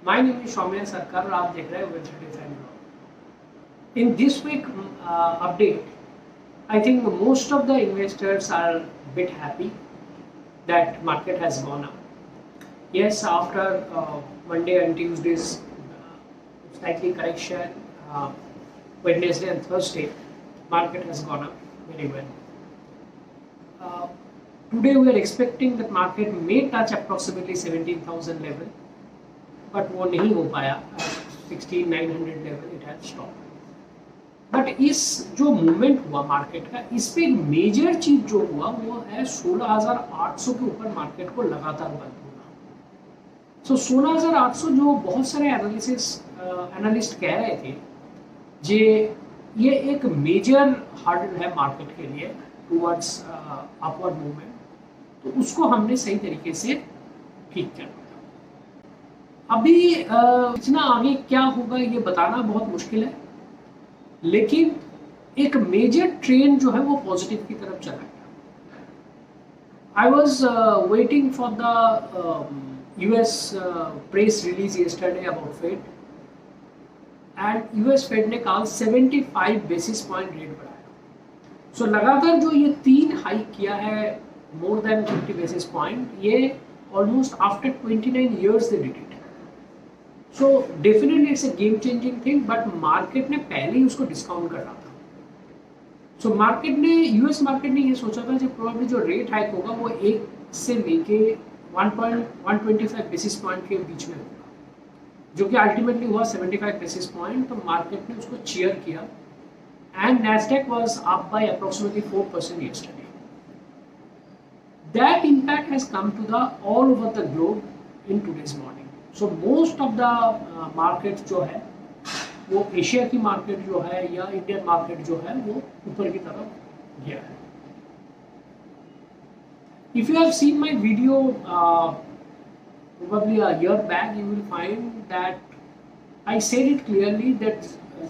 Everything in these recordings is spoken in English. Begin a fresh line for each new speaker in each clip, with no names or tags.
My name is Soumya Sarkar और आप देख रहे हैं Redefine. In this week update, I think most of the investors are a bit happy that market has gone up. Yes, after Monday and Tuesday's slightly correction, Wednesday and Thursday, market has gone up very well. Today we are expecting that market may touch approximately 17,000 level, but वो नहीं हो पाया. 16,900 level it has stopped. But इस जो movement हुआ market का, इस पे एक मेजर चीज जो हुआ वो है 16,800 के ऊपर मार्केट को लगातार बंद होना. सो 16,800 जो बहुत सारे एनालिस्ट कह रहे थे जे ये एक मेजर हार्डल है मार्केट के लिए टुवर्ड्स अपवर्ड मूवमेंट, तो उसको हमने सही तरीके से ठीक करना. अभी इतना आगे क्या होगा ये बताना बहुत मुश्किल है, लेकिन एक मेजर ट्रेंड जो है वो पॉजिटिव की तरफ चला गया. I was waiting for the US press release yesterday about Fed, and US Fed ने कल 75 बेसिस पॉइंट रेट बढ़ाया. सो लगातार जो ये 3 हाइक किया है मोर देन 50 बेसिस पॉइंट, ये almost after 29 years they did it. So definitely it's a game changing thing, but market ने पहले ही उसको डिस्काउंट कर रहा था. सो मार्केट ने, यूएस मार्केट ने ये सोचा था कि प्रोबेबली जो रेट हाइक होगा वो 1 से लेके 1.125 बेसिस पॉइंट के बीच में होगा, जो कि अल्टीमेटली हुआ 75 बेसिस पॉइंट. तो मार्केट ने उसको चीयर किया and Nasdaq was up by approximately 4% yesterday. That impact has come to the all over the globe in today's morning. So most of the markets जो है वो एशिया की market जो है या इंडियन मार्केट जो है वो ऊपर की तरफ गया है. If you have seen my video probably a year back, you will find that I said it clearly that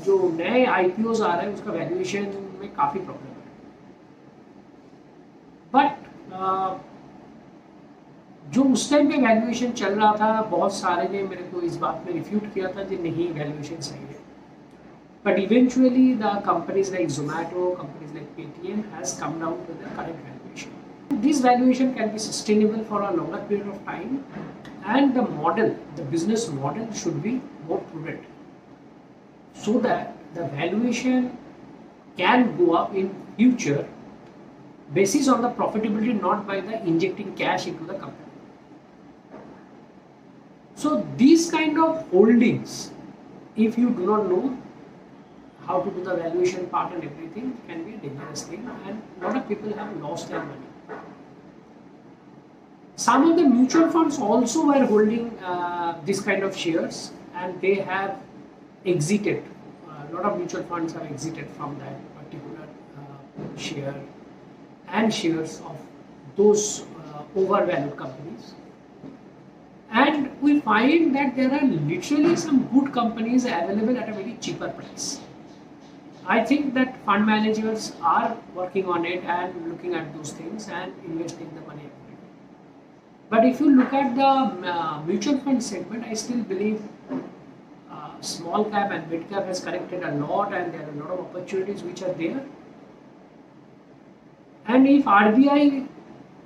जो नए IPOs आ रहे हैं उसका वैल्यूएशन में काफ़ी प्रॉब्लम है. बट जो उस टाइम पे वैल्यूएशन चल रहा था, बहुत सारे ने मेरे को इस बात में रिफ्यूट किया था कि नहीं वैल्यूएशन सही है. But eventually the companies like Zomato, companies like Paytm has come down to the current valuation. This valuation can be sustainable for a longer period of time, and the model, the business model should be more prudent so that the valuation can go up in future basis on the profitability, not by the injecting cash into the company. So these kind of holdings, if you do not know how to do the valuation part and everything, can be a dangerous thing, and a lot of people have lost their money. Some of the mutual funds also were holding this kind of shares, and they have exited. A lot of mutual funds have exited from that particular share and shares of those overvalued companies. And we find that there are literally some good companies available at a very cheaper price. I think that fund managers are working on it and looking at those things and investing the money. But if you look at the mutual fund segment, I still believe small cap and mid cap has corrected a lot, and there are a lot of opportunities which are there. And if RBI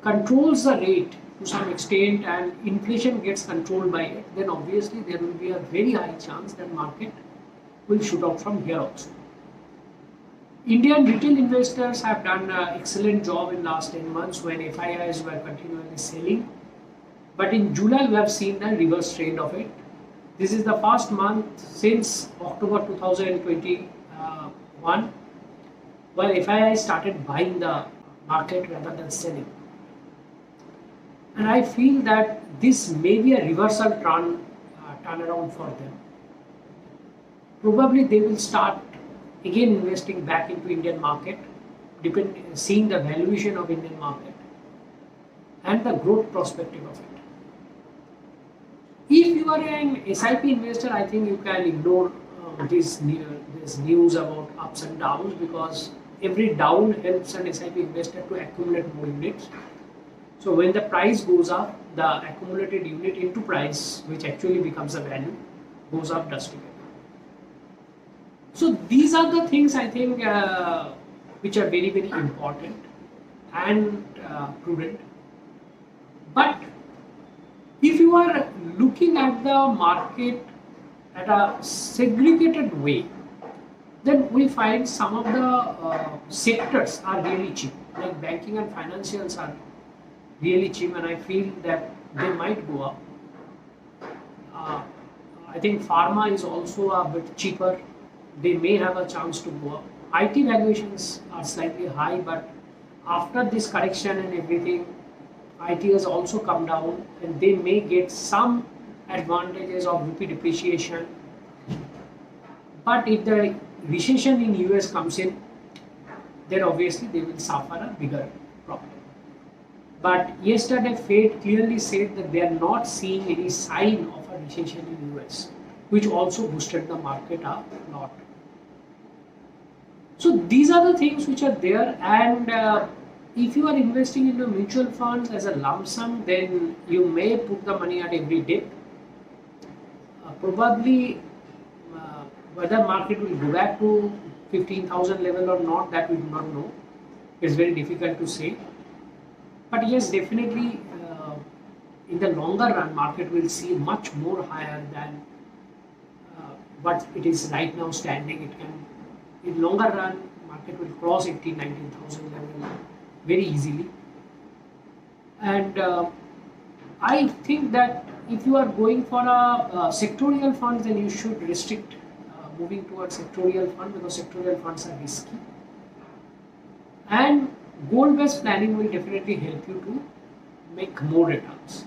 controls the rate to some extent and inflation gets controlled by it, then obviously there will be a very high chance that market will shoot out from here also. Indian retail investors have done an excellent job in last 10 months when FIIs were continually selling. But in July we have seen the reverse trend of it. This is the first month since October 2021 where FII started buying the market rather than selling. And I feel that this may be a reversal turnaround for them. Probably they will start again investing back into Indian market, seeing the valuation of Indian market and the growth perspective of it. If you are an SIP investor, I think you can ignore this news about ups and downs, because every down helps an SIP investor to accumulate more units. So when the price goes up, the accumulated unit into price, which actually becomes a value, goes up drastically. So these are the things I think which are very, very important and prudent. But if you are looking at the market at a segregated way, then we find some of the sectors are really cheap, like banking and financials are really cheap, and I feel that they might go up. I think pharma is also a bit cheaper. They may have a chance to go up. IT valuations are slightly high, but after this correction and everything, IT has also come down, and they may get some advantages of rupee depreciation. But if the recession in US comes in, then obviously they will suffer a bigger problem. But yesterday Fed clearly said that they are not seeing any sign of a recession in US, which also boosted the market a lot. So these are the things which are there, and if you are investing in the mutual funds as a lump sum, then you may put the money at every dip. Probably whether market will go back to 15,000 level or not, that we do not know. It's very difficult to say. But yes, definitely in the longer run, market will see much more higher than what it is right now standing. It can, in longer run, market will cross 18, 19,000 level very easily. And I think that if you are going for a sectorial funds, then you should restrict moving towards sectorial fund, because sectorial funds are risky. And goal-based planning will definitely help you to make more returns.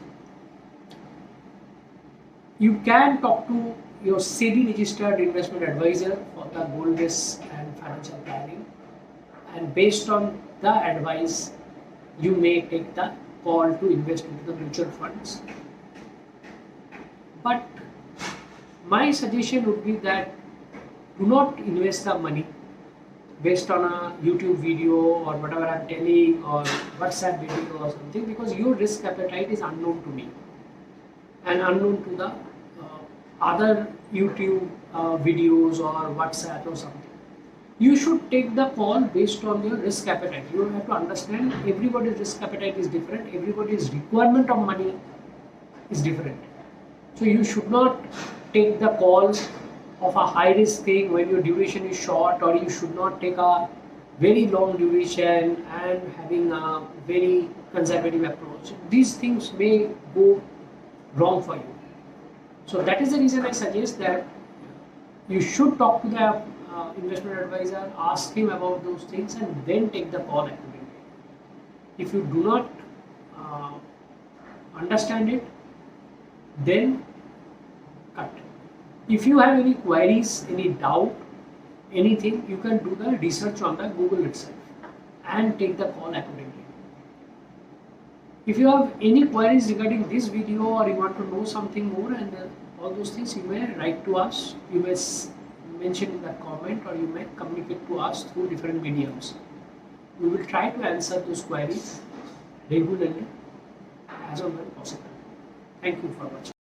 You can talk to your SEBI registered investment advisor for the goal-based and financial planning, and based on the advice, you may take the call to invest into the mutual funds. But my suggestion would be that do not invest the money based on a YouTube video or whatever I'm telling, or WhatsApp video or something, because your risk appetite is unknown to me and unknown to the other YouTube videos or WhatsApp or something. You should take the call based on your risk appetite. You have to understand everybody's risk appetite is different, everybody's requirement of money is different. So you should not take the calls of a high risk thing when your duration is short, or you should not take a very long duration and having a very conservative approach. These things may go wrong for you. So that is the reason I suggest that you should talk to the investment advisor, ask him about those things, and then take the call accordingly. If you do not understand it, then cut. If you have any queries, any doubt, anything, you can do the research on the Google itself and take the call accordingly. If you have any queries regarding this video, or you want to know something more and all those things, you may write to us, you may mention in the comment, or you may communicate to us through different mediums. We will try to answer those queries regularly as and when possible. Thank you for watching.